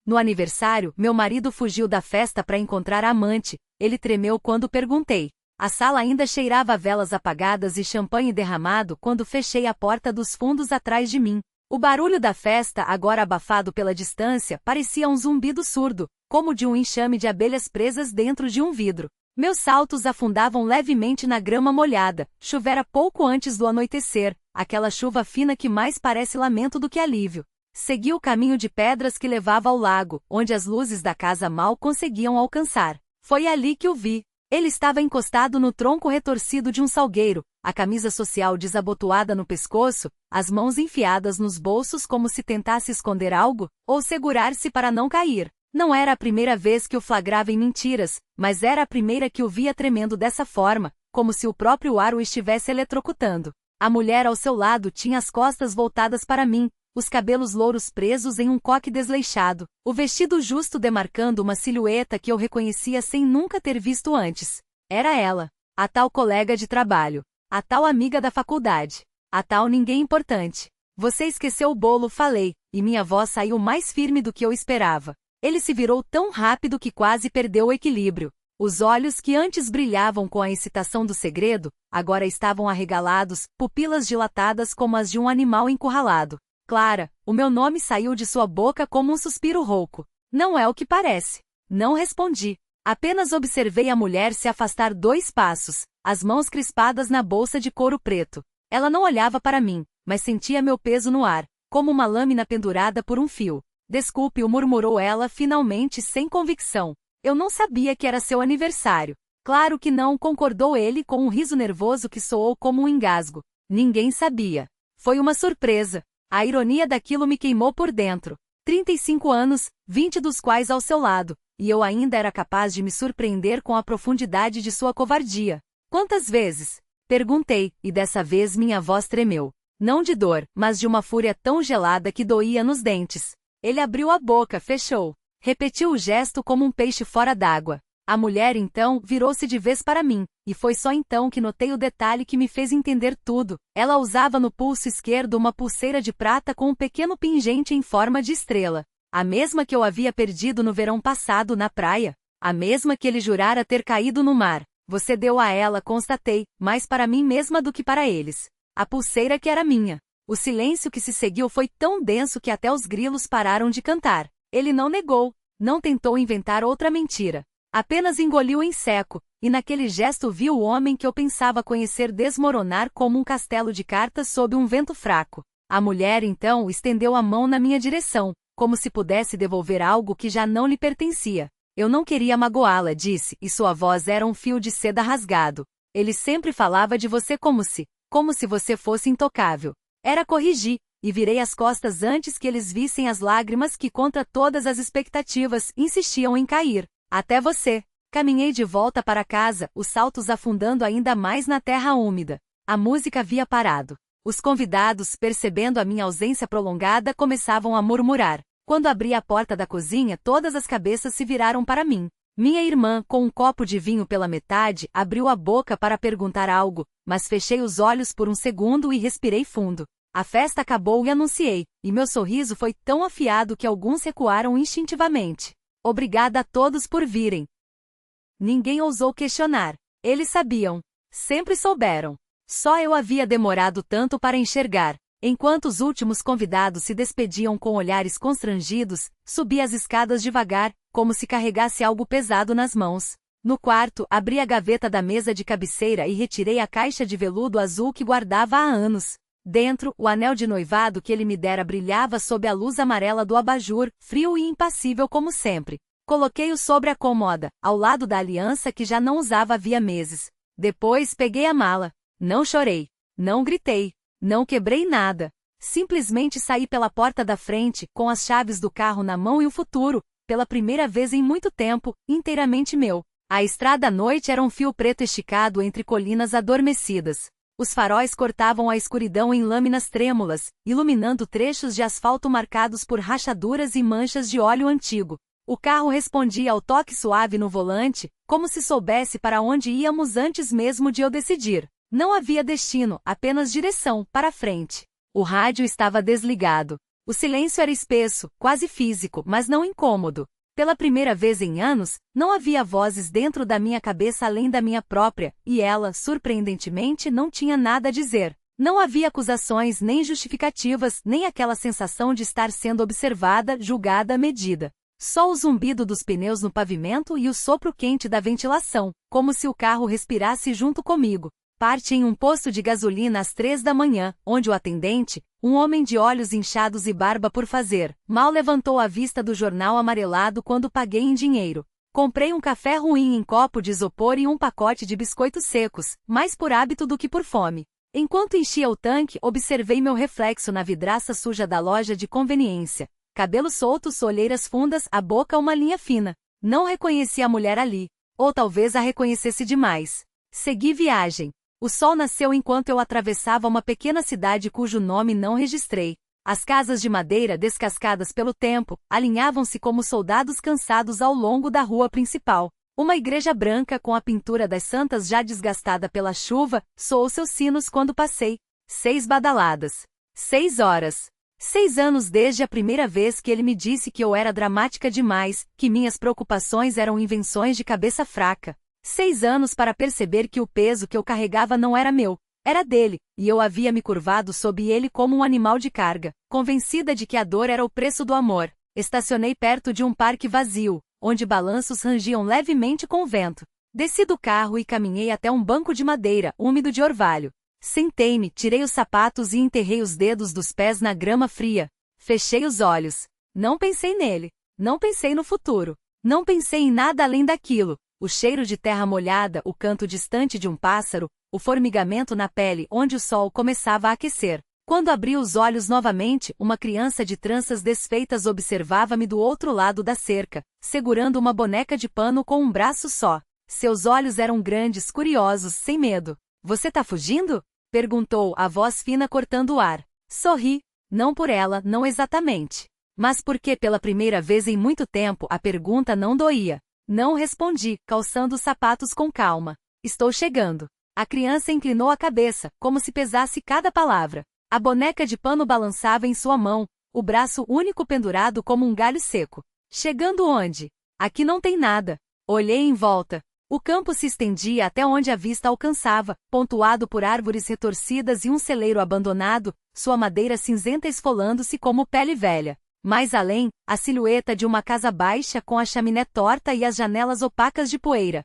No aniversário, meu marido fugiu da festa para encontrar a amante. Ele tremeu quando perguntei. A sala ainda cheirava a velas apagadas e champanhe derramado quando fechei a porta dos fundos atrás de mim. O barulho da festa, agora abafado pela distância, parecia um zumbido surdo, como de um enxame de abelhas presas dentro de um vidro. Meus saltos afundavam levemente na grama molhada. Chovera pouco antes do anoitecer, aquela chuva fina que mais parece lamento do que alívio. Segui o caminho de pedras que levava ao lago, onde as luzes da casa mal conseguiam alcançar. Foi ali que o vi. Ele estava encostado no tronco retorcido de um salgueiro, a camisa social desabotoada no pescoço, as mãos enfiadas nos bolsos como se tentasse esconder algo, ou segurar-se para não cair. Não era a primeira vez que o flagrava em mentiras, mas era a primeira que o via tremendo dessa forma, como se o próprio ar o estivesse eletrocutando. A mulher ao seu lado tinha as costas voltadas para mim, os cabelos louros presos em um coque desleixado, o vestido justo demarcando uma silhueta que eu reconhecia sem nunca ter visto antes. Era ela, a tal colega de trabalho, a tal amiga da faculdade, a tal ninguém importante. Você esqueceu o bolo, falei, e minha voz saiu mais firme do que eu esperava. Ele se virou tão rápido que quase perdeu o equilíbrio. Os olhos que antes brilhavam com a excitação do segredo, agora estavam arregalados, pupilas dilatadas como as de um animal encurralado. Clara, o meu nome saiu de sua boca como um suspiro rouco. Não é o que parece. Não respondi. Apenas observei a mulher se afastar 2 passos, as mãos crispadas na bolsa de couro preto. Ela não olhava para mim, mas sentia meu peso no ar, como uma lâmina pendurada por um fio. Desculpe-o, murmurou ela finalmente sem convicção. Eu não sabia que era seu aniversário. Claro que não, concordou ele com um riso nervoso que soou como um engasgo. Ninguém sabia. Foi uma surpresa. A ironia daquilo me queimou por dentro. 35 anos, 20 dos quais ao seu lado, e eu ainda era capaz de me surpreender com a profundidade de sua covardia. Quantas vezes? Perguntei, e dessa vez minha voz tremeu. Não de dor, mas de uma fúria tão gelada que doía nos dentes. Ele abriu a boca, fechou. Repetiu o gesto como um peixe fora d'água. A mulher, então, virou-se de vez para mim, e foi só então que notei o detalhe que me fez entender tudo. Ela usava no pulso esquerdo uma pulseira de prata com um pequeno pingente em forma de estrela. A mesma que eu havia perdido no verão passado na praia. A mesma que ele jurara ter caído no mar. Você deu a ela, constatei, mais para mim mesma do que para eles. A pulseira que era minha. O silêncio que se seguiu foi tão denso que até os grilos pararam de cantar. Ele não negou, não tentou inventar outra mentira. Apenas engoliu em seco, e naquele gesto vi o homem que eu pensava conhecer desmoronar como um castelo de cartas sob um vento fraco. A mulher, então, estendeu a mão na minha direção, como se pudesse devolver algo que já não lhe pertencia. Eu não queria magoá-la, disse, e sua voz era um fio de seda rasgado. Ele sempre falava de você como se você fosse intocável. Era corrigir, e virei as costas antes que eles vissem as lágrimas que, contra todas as expectativas, insistiam em cair. Até você. Caminhei de volta para casa, os saltos afundando ainda mais na terra úmida. A música havia parado. Os convidados, percebendo a minha ausência prolongada, começavam a murmurar. Quando abri a porta da cozinha, todas as cabeças se viraram para mim. Minha irmã, com um copo de vinho pela metade, abriu a boca para perguntar algo, mas fechei os olhos por um segundo e respirei fundo. A festa acabou e anunciei, e meu sorriso foi tão afiado que alguns recuaram instintivamente. Obrigada a todos por virem. Ninguém ousou questionar. Eles sabiam. Sempre souberam. Só eu havia demorado tanto para enxergar. Enquanto os últimos convidados se despediam com olhares constrangidos, subi as escadas devagar, como se carregasse algo pesado nas mãos. No quarto, abri a gaveta da mesa de cabeceira e retirei a caixa de veludo azul que guardava há anos. Dentro, o anel de noivado que ele me dera brilhava sob a luz amarela do abajur, frio e impassível como sempre. Coloquei-o sobre a cômoda, ao lado da aliança que já não usava havia meses. Depois peguei a mala. Não chorei. Não gritei. Não quebrei nada. Simplesmente saí pela porta da frente, com as chaves do carro na mão e o futuro, pela primeira vez em muito tempo, inteiramente meu. A estrada à noite era um fio preto esticado entre colinas adormecidas. Os faróis cortavam a escuridão em lâminas trêmulas, iluminando trechos de asfalto marcados por rachaduras e manchas de óleo antigo. O carro respondia ao toque suave no volante, como se soubesse para onde íamos antes mesmo de eu decidir. Não havia destino, apenas direção, para frente. O rádio estava desligado. O silêncio era espesso, quase físico, mas não incômodo. Pela primeira vez em anos, não havia vozes dentro da minha cabeça além da minha própria, e ela, surpreendentemente, não tinha nada a dizer. Não havia acusações, nem justificativas, nem aquela sensação de estar sendo observada, julgada, medida. Só o zumbido dos pneus no pavimento e o sopro quente da ventilação, como se o carro respirasse junto comigo. Parte em um posto de gasolina às 3 da manhã, onde o atendente, um homem de olhos inchados e barba por fazer, mal levantou a vista do jornal amarelado quando paguei em dinheiro. Comprei um café ruim em copo de isopor e um pacote de biscoitos secos, mais por hábito do que por fome. Enquanto enchia o tanque, observei meu reflexo na vidraça suja da loja de conveniência. Cabelos soltos, olheiras fundas, a boca uma linha fina. Não reconheci a mulher ali. Ou talvez a reconhecesse demais. Segui viagem. O sol nasceu enquanto eu atravessava uma pequena cidade cujo nome não registrei. As casas de madeira descascadas pelo tempo, alinhavam-se como soldados cansados ao longo da rua principal. Uma igreja branca com a pintura das santas já desgastada pela chuva, soou seus sinos quando passei. 6 badaladas. 6 horas. 6 anos desde a primeira vez que ele me disse que eu era dramática demais, que minhas preocupações eram invenções de cabeça fraca. 6 anos para perceber que o peso que eu carregava não era meu, era dele, e eu havia me curvado sob ele como um animal de carga, convencida de que a dor era o preço do amor. Estacionei perto de um parque vazio, onde balanços rangiam levemente com o vento. Desci do carro e caminhei até um banco de madeira, úmido de orvalho. Sentei-me, tirei os sapatos e enterrei os dedos dos pés na grama fria. Fechei os olhos. Não pensei nele. Não pensei no futuro. Não pensei em nada além daquilo. O cheiro de terra molhada, o canto distante de um pássaro, o formigamento na pele onde o sol começava a aquecer. Quando abri os olhos novamente, uma criança de tranças desfeitas observava-me do outro lado da cerca, segurando uma boneca de pano com um braço só. Seus olhos eram grandes, curiosos, sem medo. Você tá fugindo? Perguntou, a voz fina cortando o ar. Sorri. Não por ela, não exatamente. Mas porque pela primeira vez em muito tempo a pergunta não doía. Não respondi, calçando os sapatos com calma. Estou chegando. A criança inclinou a cabeça, como se pesasse cada palavra. A boneca de pano balançava em sua mão, o braço único pendurado como um galho seco. Chegando onde? Aqui não tem nada. Olhei em volta. O campo se estendia até onde a vista alcançava, pontuado por árvores retorcidas e um celeiro abandonado, sua madeira cinzenta esfolando-se como pele velha. Mais além, a silhueta de uma casa baixa com a chaminé torta e as janelas opacas de poeira.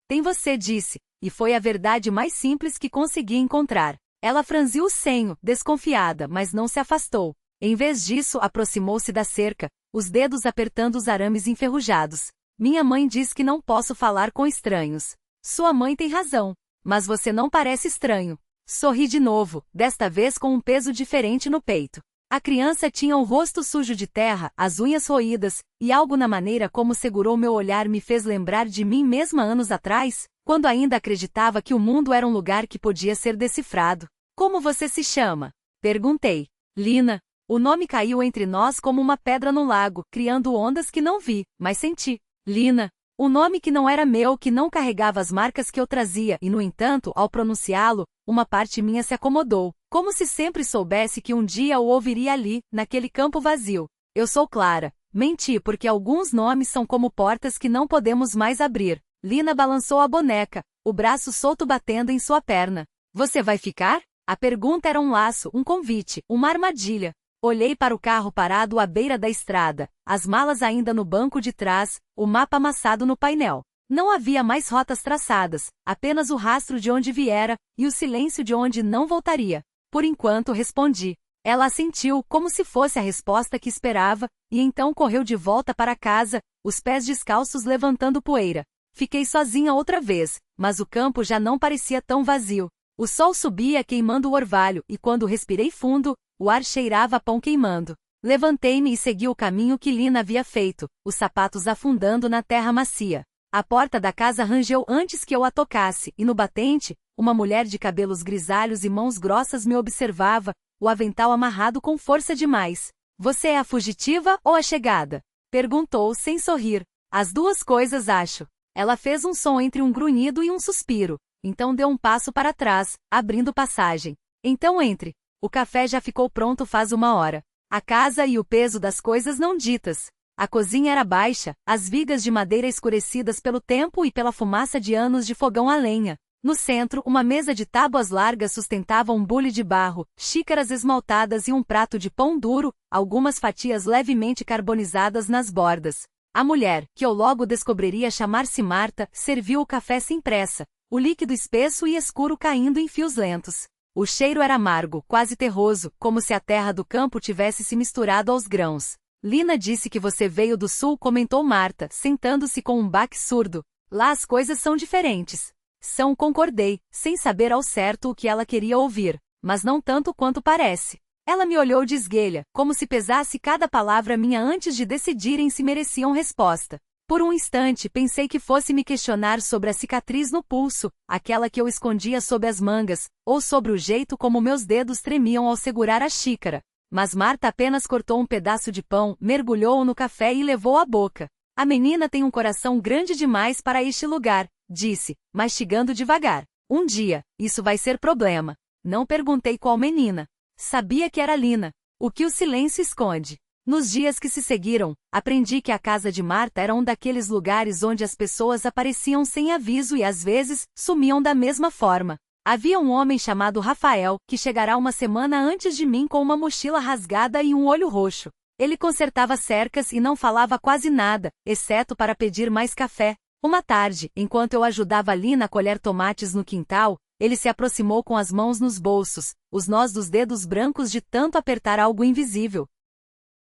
Tem você, disse, e foi a verdade mais simples que consegui encontrar. Ela franziu o senho, desconfiada, mas não se afastou. Em vez disso, aproximou-se da cerca, os dedos apertando os arames enferrujados. Minha mãe diz que não posso falar com estranhos. Sua mãe tem razão, mas você não parece estranho. Sorri de novo, desta vez com um peso diferente no peito. A criança tinha o rosto sujo de terra, as unhas roídas, e algo na maneira como segurou meu olhar me fez lembrar de mim mesma anos atrás, quando ainda acreditava que o mundo era um lugar que podia ser decifrado. Como você se chama? Perguntei. Lina. O nome caiu entre nós como uma pedra no lago, criando ondas que não vi, mas senti. Lina. O nome que não era meu, que não carregava as marcas que eu trazia, e no entanto, ao pronunciá-lo, uma parte minha se acomodou, como se sempre soubesse que um dia o ouviria ali, naquele campo vazio. Eu sou Clara. Menti porque alguns nomes são como portas que não podemos mais abrir. Lina balançou a boneca, o braço solto batendo em sua perna. Você vai ficar? A pergunta era um laço, um convite, uma armadilha. Olhei para o carro parado à beira da estrada, as malas ainda no banco de trás, o mapa amassado no painel. Não havia mais rotas traçadas, apenas o rastro de onde viera, e o silêncio de onde não voltaria. Por enquanto respondi. Ela assentiu, como se fosse a resposta que esperava, e então correu de volta para casa, os pés descalços levantando poeira. Fiquei sozinha outra vez, mas o campo já não parecia tão vazio. O sol subia queimando o orvalho, e quando respirei fundo, o ar cheirava a pão queimando. Levantei-me e segui o caminho que Lina havia feito, os sapatos afundando na terra macia. A porta da casa rangeu antes que eu a tocasse, e no batente, uma mulher de cabelos grisalhos e mãos grossas me observava, o avental amarrado com força demais. Você é a fugitiva ou a chegada? Perguntou sem sorrir. As duas coisas, acho. Ela fez um som entre um grunhido e um suspiro, então deu um passo para trás, abrindo passagem. Então entre. O café já ficou pronto faz 1 hora. A casa e o peso das coisas não ditas. A cozinha era baixa, as vigas de madeira escurecidas pelo tempo e pela fumaça de anos de fogão a lenha. No centro, uma mesa de tábuas largas sustentava um bule de barro, xícaras esmaltadas e um prato de pão duro, algumas fatias levemente carbonizadas nas bordas. A mulher, que eu logo descobriria chamar-se Marta, serviu o café sem pressa, o líquido espesso e escuro caindo em fios lentos. O cheiro era amargo, quase terroso, como se a terra do campo tivesse se misturado aos grãos. Lina disse que você veio do sul, comentou Marta, sentando-se com um baque surdo. Lá as coisas são diferentes. São, concordei, sem saber ao certo o que ela queria ouvir, mas não tanto quanto parece. Ela me olhou de esguelha, como se pesasse cada palavra minha antes de decidirem se mereciam resposta. Por um instante pensei que fosse me questionar sobre a cicatriz no pulso, aquela que eu escondia sob as mangas, ou sobre o jeito como meus dedos tremiam ao segurar a xícara. Mas Marta apenas cortou um pedaço de pão, mergulhou-o no café e levou à boca. A menina tem um coração grande demais para este lugar, disse, mastigando devagar. Um dia, isso vai ser problema. Não perguntei qual menina. Sabia que era Lina. O que o silêncio esconde. Nos dias que se seguiram, aprendi que a casa de Marta era um daqueles lugares onde as pessoas apareciam sem aviso e às vezes, sumiam da mesma forma. Havia um homem chamado Rafael, que chegará uma semana antes de mim com uma mochila rasgada e um olho roxo. Ele consertava cercas e não falava quase nada, exceto para pedir mais café. Uma tarde, enquanto eu ajudava Lina a colher tomates no quintal, ele se aproximou com as mãos nos bolsos, os nós dos dedos brancos de tanto apertar algo invisível.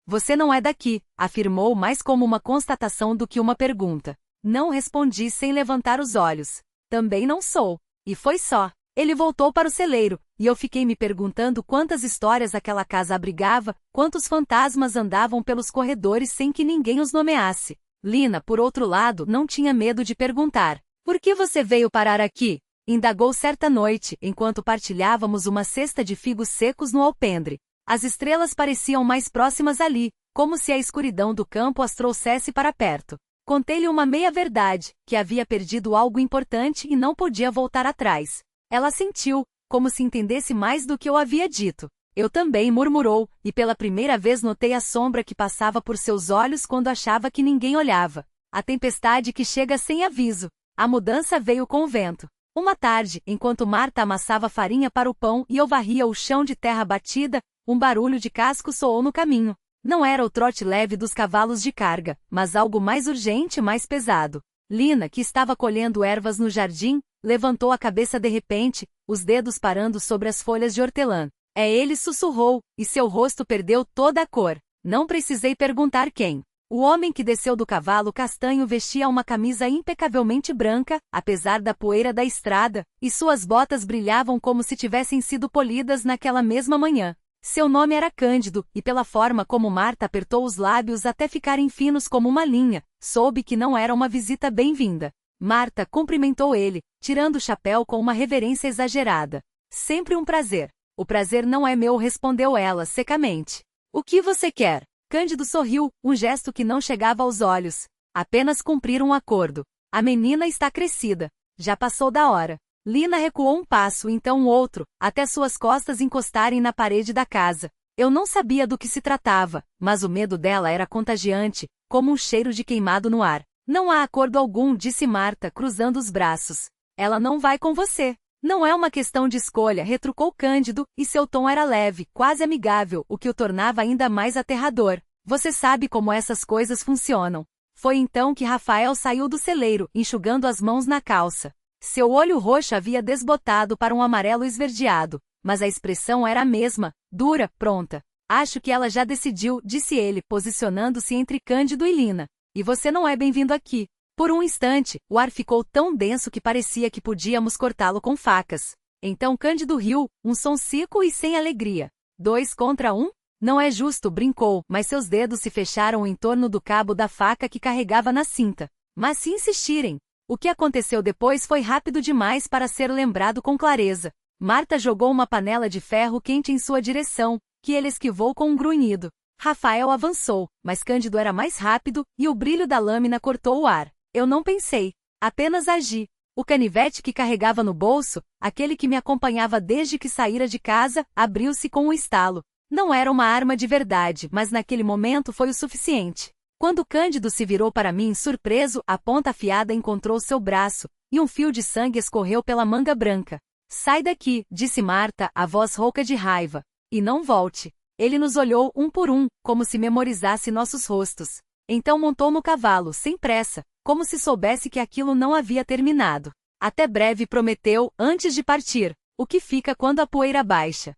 Você não é daqui, afirmou mais como uma constatação do que uma pergunta. Não respondi sem levantar os olhos. Também não sou. E foi só. Ele voltou para o celeiro, e eu fiquei me perguntando quantas histórias aquela casa abrigava, quantos fantasmas andavam pelos corredores sem que ninguém os nomeasse. Lina, por outro lado, não tinha medo de perguntar. Por que você veio parar aqui? Indagou certa noite, enquanto partilhávamos uma cesta de figos secos no alpendre. As estrelas pareciam mais próximas ali, como se a escuridão do campo as trouxesse para perto. Contei-lhe uma meia-verdade, que havia perdido algo importante e não podia voltar atrás. Ela sentiu, como se entendesse mais do que eu havia dito. Eu também, murmurou, e pela primeira vez notei a sombra que passava por seus olhos quando achava que ninguém olhava. A tempestade que chega sem aviso. A mudança veio com o vento. Uma tarde, enquanto Marta amassava farinha para o pão e eu varria o chão de terra batida, um barulho de casco soou no caminho. Não era o trote leve dos cavalos de carga, mas algo mais urgente e mais pesado. Lina, que estava colhendo ervas no jardim, levantou a cabeça de repente, os dedos parando sobre as folhas de hortelã. É ele, sussurrou, e seu rosto perdeu toda a cor. Não precisei perguntar quem. O homem que desceu do cavalo castanho vestia uma camisa impecavelmente branca, apesar da poeira da estrada, e suas botas brilhavam como se tivessem sido polidas naquela mesma manhã. Seu nome era Cândido, e pela forma como Marta apertou os lábios até ficarem finos como uma linha, soube que não era uma visita bem-vinda. Marta cumprimentou ele, tirando o chapéu com uma reverência exagerada. Sempre um prazer. O prazer não é meu, respondeu ela secamente. O que você quer? Cândido sorriu, um gesto que não chegava aos olhos. Apenas cumprir um acordo. A menina está crescida. Já passou da hora. Lina recuou um passo, então outro, até suas costas encostarem na parede da casa. Eu não sabia do que se tratava, mas o medo dela era contagiante, como um cheiro de queimado no ar. Não há acordo algum, disse Marta, cruzando os braços. Ela não vai com você. Não é uma questão de escolha, retrucou Cândido, e seu tom era leve, quase amigável, o que o tornava ainda mais aterrador. Você sabe como essas coisas funcionam. Foi então que Rafael saiu do celeiro, enxugando as mãos na calça. Seu olho roxo havia desbotado para um amarelo esverdeado, mas a expressão era a mesma, dura, pronta. Acho que ela já decidiu, disse ele, posicionando-se entre Cândido e Lina. E você não é bem-vindo aqui. Por um instante, o ar ficou tão denso que parecia que podíamos cortá-lo com facas. Então Cândido riu, um som seco e sem alegria. 2 contra 1? Não é justo, brincou, mas seus dedos se fecharam em torno do cabo da faca que carregava na cinta. Mas se insistirem. O que aconteceu depois foi rápido demais para ser lembrado com clareza. Marta jogou uma panela de ferro quente em sua direção, que ele esquivou com um grunhido. Rafael avançou, mas Cândido era mais rápido, e o brilho da lâmina cortou o ar. Eu não pensei. Apenas agi. O canivete que carregava no bolso, aquele que me acompanhava desde que saíra de casa, abriu-se com um estalo. Não era uma arma de verdade, mas naquele momento foi o suficiente. Quando Cândido se virou para mim surpreso, a ponta afiada encontrou seu braço, e um fio de sangue escorreu pela manga branca. Sai daqui, disse Marta, a voz rouca de raiva. E não volte. Ele nos olhou um por um, como se memorizasse nossos rostos. Então montou no cavalo, sem pressa, como se soubesse que aquilo não havia terminado. Até breve, prometeu, antes de partir. O que fica quando a poeira baixa?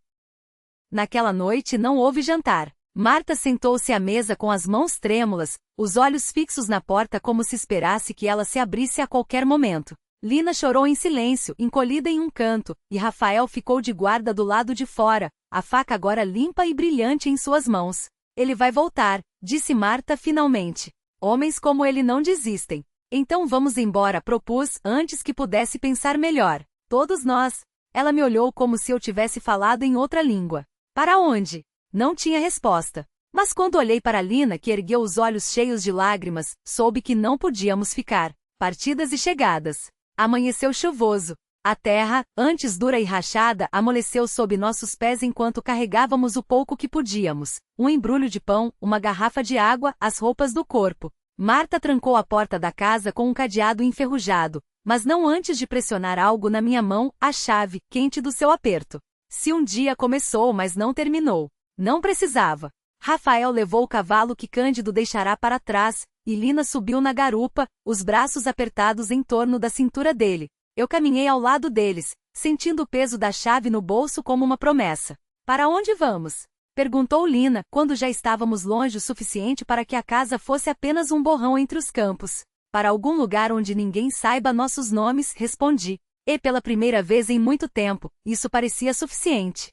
Naquela noite não houve jantar. Marta sentou-se à mesa com as mãos trêmulas, os olhos fixos na porta como se esperasse que ela se abrisse a qualquer momento. Lina chorou em silêncio, encolhida em um canto, e Rafael ficou de guarda do lado de fora, a faca agora limpa e brilhante em suas mãos. Ele vai voltar, disse Marta finalmente. Homens como ele não desistem. Então vamos embora, propus, antes que pudesse pensar melhor. Todos nós. Ela me olhou como se eu tivesse falado em outra língua. Para onde? Não tinha resposta. Mas quando olhei para Lina, que ergueu os olhos cheios de lágrimas, soube que não podíamos ficar. Partidas e chegadas. Amanheceu chuvoso. A terra, antes dura e rachada, amoleceu sob nossos pés enquanto carregávamos o pouco que podíamos. Um embrulho de pão, uma garrafa de água, as roupas do corpo. Marta trancou a porta da casa com um cadeado enferrujado, mas não antes de pressionar algo na minha mão, a chave, quente do seu aperto. Se um dia começou, mas não terminou. Não precisava. Rafael levou o cavalo que Cândido deixará para trás, e Lina subiu na garupa, os braços apertados em torno da cintura dele. Eu caminhei ao lado deles, sentindo o peso da chave no bolso como uma promessa. Para onde vamos? Perguntou Lina, quando já estávamos longe o suficiente para que a casa fosse apenas um borrão entre os campos. Para algum lugar onde ninguém saiba nossos nomes, respondi. E pela primeira vez em muito tempo, isso parecia suficiente.